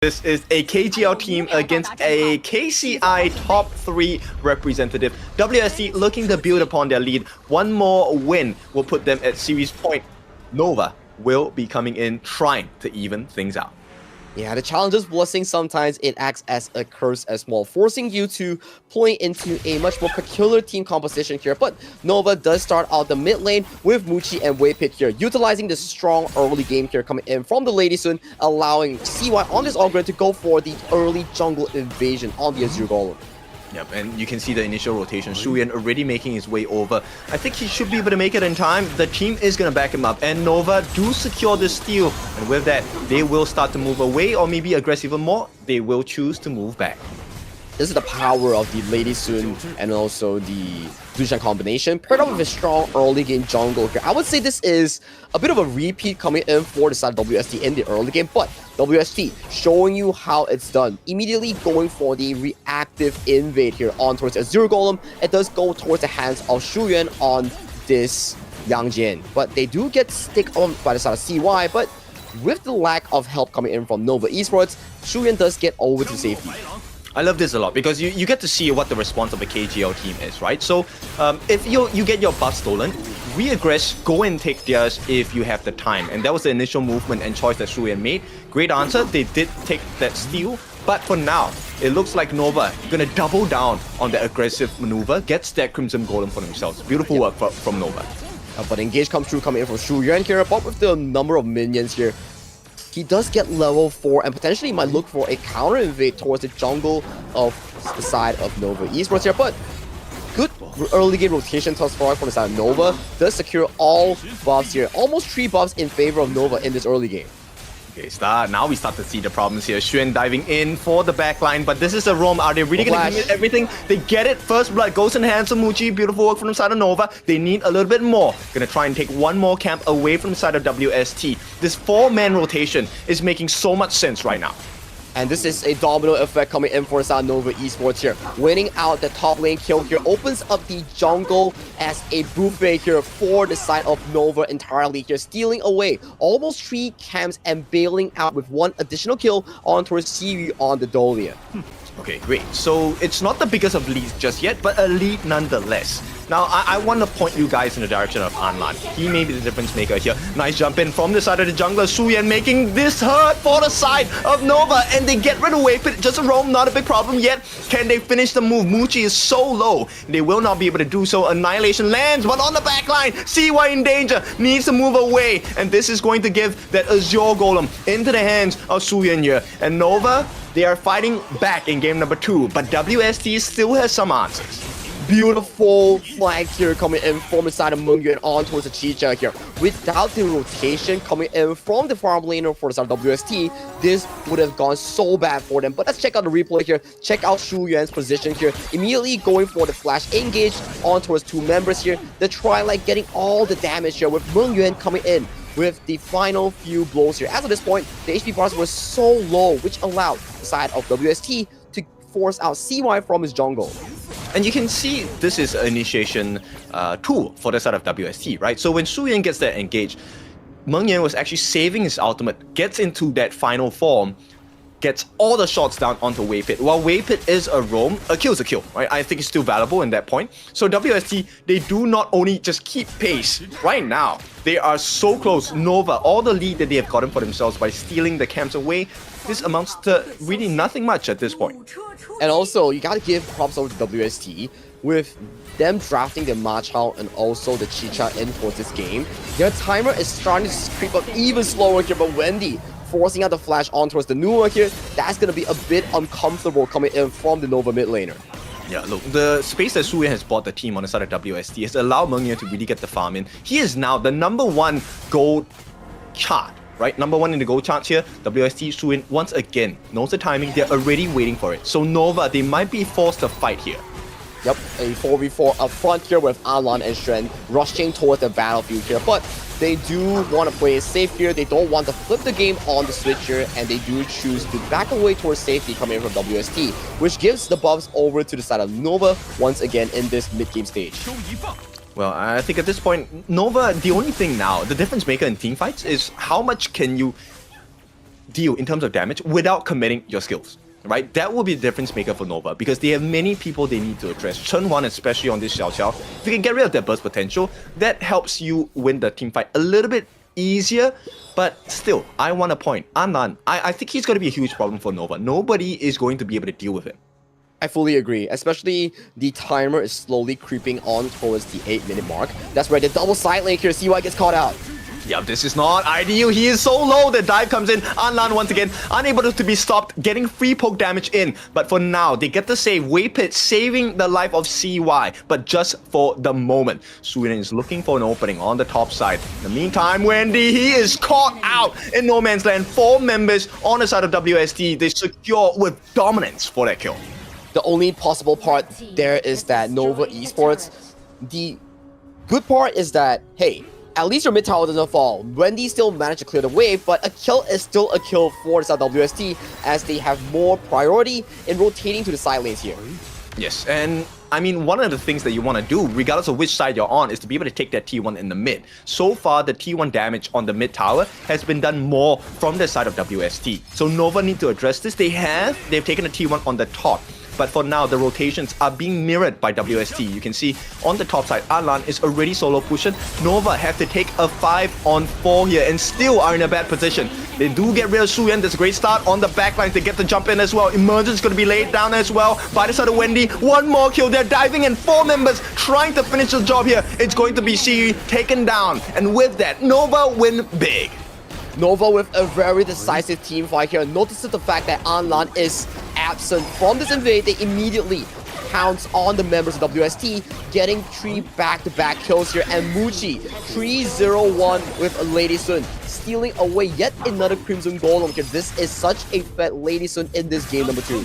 This is a KGL team against a KCI top 3 representative. WST looking to build upon their lead. One more win will put them at series point. Nova will be coming in trying to even things out. Yeah, the challenger's blessing, sometimes it acts as a curse as well, forcing you to play into a much more peculiar team composition here. But Nova does start out the mid lane with Muchi and Waypit here, utilizing the strong early game here coming in from the Lady Sun, allowing CY on this Ogre to go for the early jungle invasion on the Azure Golem. Yep, and you can see the initial rotation. Shuyan already making his way over. I think he should be able to make it in time. The team is going to back him up. And Nova do secure the steal. And with that, they will start to move away or maybe aggress even more. They will choose to move back. This is the power of the Lady Sun and also the Zushan combination, paired up with a strong early game jungle here. I would say this is a bit of a repeat coming in for the side of WST in the early game, but WST showing you how it's done. Immediately going for the reactive invade here on towards Azure Golem. It does go towards the hands of Shuyan on this Yang Jin, but they do get stick on by the side of CY, but with the lack of help coming in from Nova Esports, Shuyan does get over to safety. I love this a lot because you get to see what the response of a KGL team is, right? So if you get your buff stolen, re-aggress, go and take theirs if you have the time. And that was the initial movement and choice that Shuyan made. Great answer, they did take that steal. But for now, it looks like Nova gonna double down on the aggressive maneuver, gets that Crimson Golem for themselves. Beautiful work from Nova. But engage comes through coming in from Shuyan here, but with the number of minions here, he does get level 4 and potentially might look for a counter invade towards the jungle of the side of Nova Esports here. But good early game rotation thus far from the side of Nova. Does secure all buffs here. Almost 3 buffs in favor of Nova in this early game. Okay, now we start to see the problems here. Xuan diving in for the backline, but this is a roam. Are they really going to commit everything? They get it. First blood goes in the hands of Muchi. Beautiful work from the side of Nova. They need a little bit more. Going to try and take one more camp away from the side of WST. This 4-man rotation is making so much sense right now. And this is a domino effect coming in for side Nova Esports here. Winning out the top lane kill here opens up the jungle as a buffet here for the side of Nova entirely here, stealing away almost 3 camps and bailing out with 1 additional kill on towards Siyu on the Dolian. Okay, great. So it's not the biggest of leads just yet, but a lead nonetheless. Now, I want to point you guys in the direction of Anlan. He may be the difference maker here. Nice jump in from the side of the jungler. Shuyan making this hurt for the side of Nova. And they get rid of Waypit. Just a roam, not a big problem yet. Can they finish the move? Muchi is so low. They will not be able to do so. Annihilation lands, but on the backline, CY in danger. Needs to move away. And this is going to give that Azure Golem into the hands of Shuyan here. And Nova, they are fighting back in game number 2. But WST still has some answers. Beautiful flag here coming in from the side of Mungyuan on towards the Chicha here. Without the rotation coming in from the farm laner for the side of WST, this would have gone so bad for them. But let's check out the replay here. Check out Shuyan's position here. Immediately going for the flash engage on towards 2 members here. The Twilight getting all the damage here with Mungyuan coming in with the final few blows here. As of this point, the HP bars were so low, which allowed the side of WST to force out CY from his jungle. And you can see this is an initiation tool for the side of WST, right? So when Shuyan gets that engage, Meng Yan was actually saving his ultimate, gets into that final form, gets all the shots down onto Waypit. While Waypit is a roam, a kill is a kill, right? I think it's still valuable in that point. So WST, they do not only just keep pace right now, they are so close. Nova, all the lead that they have gotten for themselves by stealing the camps away, this amounts to really nothing much at this point. And also, you gotta give props over to WST with them drafting the Machao and also the Chicha in towards this game. Their timer is starting to creep up even slower here, but Wendy forcing out the flash on towards the Nua here, that's gonna be a bit uncomfortable coming in from the Nova mid laner. Yeah, look, the space that Shuyan has bought the team on the side of WST has allowed Meng Yan to really get the farm in. He is now the #1 gold chart. Right, #1 in the gold charts here. WST Shuyan once again knows the timing. They're already waiting for it. So Nova, they might be forced to fight here. Yep, a 4v4 up front here with Anlan and Shen rushing towards the battlefield here. But they do want to play it safe here. They don't want to flip the game on the switch here, and they do choose to back away towards safety coming from WST, which gives the buffs over to the side of Nova once again in this mid-game stage. Well, I think at this point, Nova, the only thing now, the difference maker in teamfights is how much can you deal in terms of damage without committing your skills. Right, that will be the difference maker for Nova because they have many people they need to address. Chen Wan, especially on this Xiao Xiao, if you can get rid of that burst potential, that helps you win the team fight a little bit easier. But still, I want to point, Anlan, I think he's going to be a huge problem for Nova. Nobody is going to be able to deal with him. I fully agree, especially the timer is slowly creeping on towards the 8-minute mark. That's where the double side link here, CY gets caught out. Yeah, this is not ideal. He is so low. The dive comes in. Anlan once again unable to be stopped, getting free poke damage in. But for now, they get the save. Waypit saving the life of CY, but just for the moment. Suyin is looking for an opening on the top side. In the meantime, Wendy, he is caught out in no man's land. 4 members on the side of WST. They secure with dominance for that kill. The only possible part there is that Nova Esports, the good part is that, hey, at least your mid tower doesn't fall. Wendy still managed to clear the wave, but a kill is still a kill for the side WST as they have more priority in rotating to the side lanes here. Yes, and I mean, one of the things that you want to do, regardless of which side you're on, is to be able to take that T1 in the mid. So far, the T1 damage on the mid tower has been done more from the side of WST. So Nova need to address this. They've taken the T1 on the top. But for now, the rotations are being mirrored by WST. You can see on the top side, Alan is already solo pushing. Nova have to take a 5-on-4 here and still are in a bad position. They do get rid of Suyan. That's a great start on the backline to get the jump in as well. Emergence is going to be laid down as well by the side of Wendy. One more kill. They're diving in. 4 members trying to finish the job here. It's going to be Shi taken down. And with that, Nova win big. Nova with a very decisive team fight here. Notice the fact that Anlan is absent from this invade. They immediately pounce on the members of WST, getting 3 back-to-back kills here. And Muchi, 3-0-1 with Lady Sun, stealing away yet another Crimson Golem here. This is such a fed Lady Sun in this game number 2.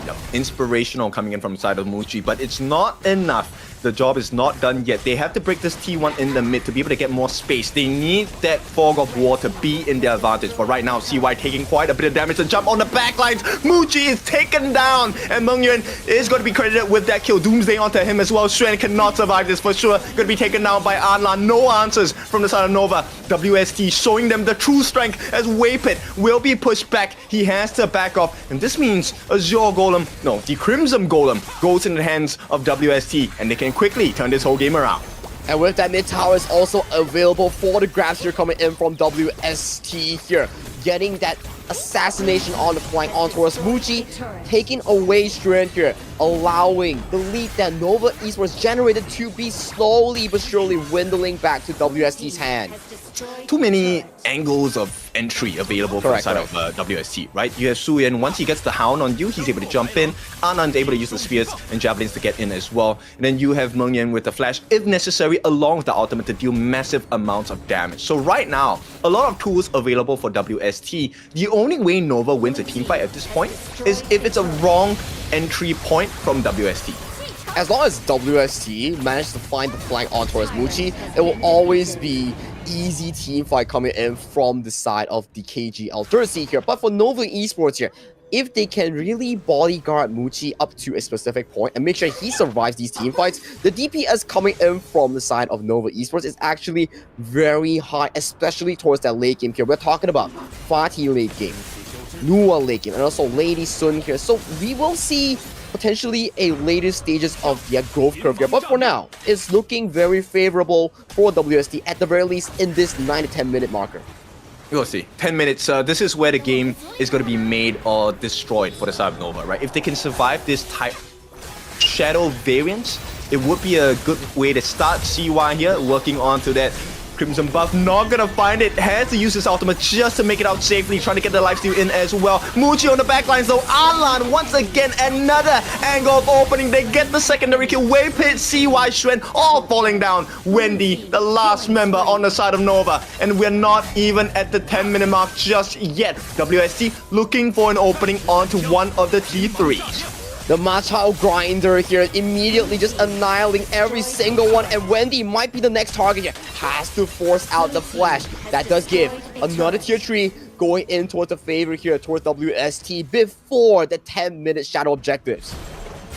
Yep. Inspirational coming in from the side of Muchi, but it's not enough. The job is not done yet. They have to break this T1 in the mid to be able to get more space. They need that Fog of War to be in their advantage. But right now, CY taking quite a bit of damage to jump on the backlines. Muchi is taken down. And Meng Yuan is going to be credited with that kill. Doomsday onto him as well. Xuan cannot survive this for sure. Going to be taken down by Anlan. No answers from the side of Nova. WST showing them the true strength as Waypit will be pushed back. He has to back off. And this means Azure Golem, no, the Crimson Golem goes in the hands of WST. And they can quickly turn this whole game around. And with that, mid tower is also available for the grabs here coming in from WST here. Getting that assassination on the flank on towards Muchi, taking away strength here, allowing the lead that Nova Esports generated to be slowly but surely dwindling back to WST's hand. Too many angles of entry available from the side of WST, right? You have Suyan. Once he gets the Hound on you, he's able to jump in. Anand's able to use the spears and javelins to get in as well. And then you have Meng Yan with the flash, if necessary, along with the ultimate to deal massive amounts of damage. So right now, a lot of tools available for WST. The only way Nova wins a teamfight at this point is if it's a wrong entry point from WST. As long as WST manages to find the flank on towards Muchi, it will always be easy team fight coming in from the side of the KG Alternacy here. But for Nova Esports here, if they can really bodyguard Muchi up to a specific point and make sure he survives these team fights, the DPS coming in from the side of Nova Esports is actually very high, especially towards that late game here. We're talking about Fatih late game, Nua late game, and also Lady Sun here. So we will see potentially a later stages of the growth curve here. But for now, it's looking very favorable for WST, at the very least in this 9 to 10 minute marker. We'll see. 10 minutes. This is where the game is going to be made or destroyed for the side of Nova, right? If they can survive this type shadow variance, it would be a good way to start. CY here working on to that Crimson buff, not gonna find it, has to use his ultimate just to make it out safely, trying to get the lifesteal in as well. Muchi on the backlines though, Alan once again, another angle of opening, they get the secondary kill, Waypit, CY, Xuan, all falling down. Wendy, the last member on the side of Nova, and we're not even at the 10-minute mark just yet. WST looking for an opening onto one of the T3s. The Machado grinder here immediately just annihilating every single one, and Wendy might be the next target here. Has to force out the flash. That does give another tier 3 going in towards the favor here towards WST before the 10-minute shadow objectives.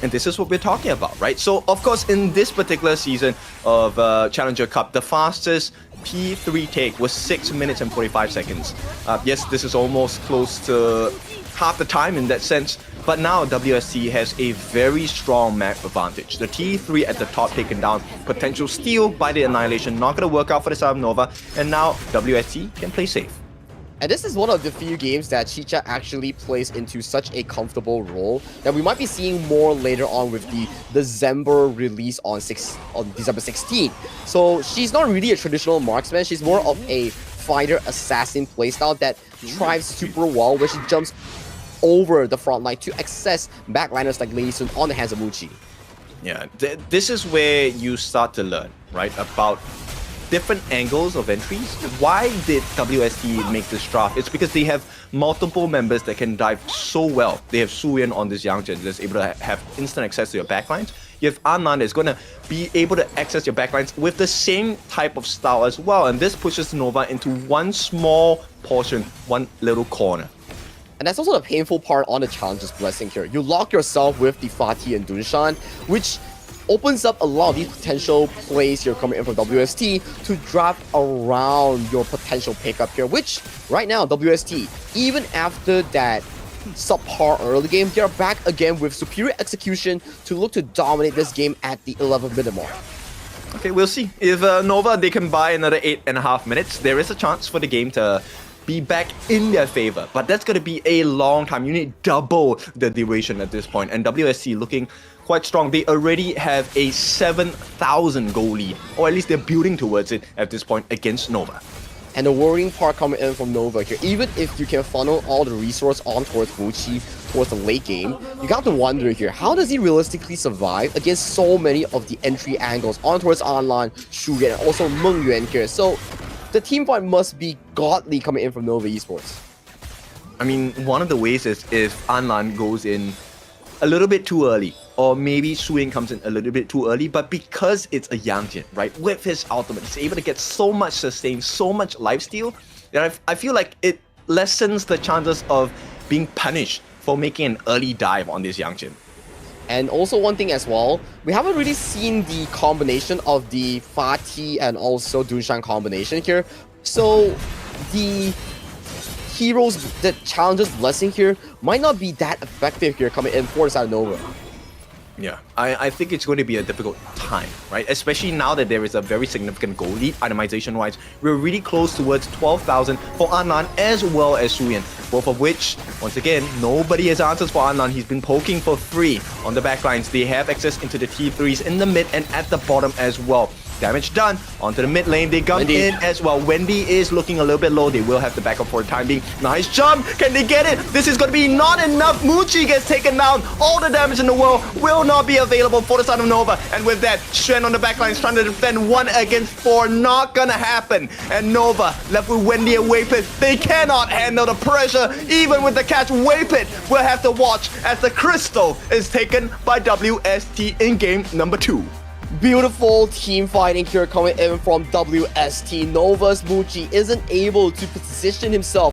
And this is what we're talking about, right? So, of course, in this particular season of Challenger Cup, the fastest P3 take was 6 minutes and 45 seconds. Yes, this is almost close to half the time in that sense, but now WST has a very strong map advantage. The T3 at the top taken down, potential steal by the Annihilation, not going to work out for the side of Nova, and now WST can play safe. And this is one of the few games that Chicha actually plays into such a comfortable role that we might be seeing more later on with the December release on December 16th. So she's not really a traditional marksman, she's more of a fighter assassin playstyle that thrives super well, where she jumps over the front line to access backliners like Lady Sun on the hands of Muchi. Yeah, this is where you start to learn, right, about different angles of entries. Why did WST make this draft? It's because they have multiple members that can dive so well. They have Suyin on this Yangtze that's able to have instant access to your backlines. You have Annan that's going to be able to access your backlines with the same type of style as well. And this pushes Nova into one small portion, one little corner. And that's also the painful part on the Challenger's Blessing here. You lock yourself with the Fatih and Dunshan, which opens up a lot of these potential plays here coming in from WST to draft around your potential pickup here, which right now WST, even after that subpar early game, they are back again with superior execution to look to dominate this game at the 11th minute mark. Okay, we'll see. If Nova, they can buy another 8.5 minutes, there is a chance for the game to be back in their favor. But that's going to be a long time. You need double the duration at this point. And WST looking quite strong. They already have a 7,000 goal lead, or at least they're building towards it at this point against Nova. And the worrying part coming in from Nova here, even if you can funnel all the resource on towards Muchi towards the late game, you got to wonder here, how does he realistically survive against so many of the entry angles on towards Anlan, Shu Yan, and also Meng Yuan here? So the team fight must be godly coming in from Nova Esports. I mean, one of the ways is if Anlan goes in a little bit too early, or maybe Suyin comes in a little bit too early, but because it's a Yangjin, right, with his ultimate, he's able to get so much sustain, so much lifesteal, that I feel like it lessens the chances of being punished for making an early dive on this Yangjin. And also one thing as well, we haven't really seen the combination of the Fatih and also Dunshan combination here. So the heroes, the Challenger's Blessing here might not be that effective here coming in for the side of Nova. Yeah, I think it's going to be a difficult time, right? Especially now that there is a very significant goal lead, itemization-wise. We're really close towards 12,000 for Anlan as well as Suyin, both of which, once again, nobody has answers for Anlan. He's been poking for free on the backlines. They have access into the T3s in the mid and at the bottom as well. Damage done. Onto the mid lane. They come in as well. Wendy is looking a little bit low. They will have the backup for the time being. Nice jump. Can they get it? This is going to be not enough. Muchi gets taken down. All the damage in the world will not be available for the side of Nova. And with that, Shen on the backline is trying to defend 1 against 4. Not gonna happen. And Nova left with Wendy and Waypit. They cannot handle the pressure. Even with the catch, Waypit will have to watch as the crystal is taken by WST in game number 2. Beautiful team fighting here coming in from WST. Nova's Muchi isn't able to position himself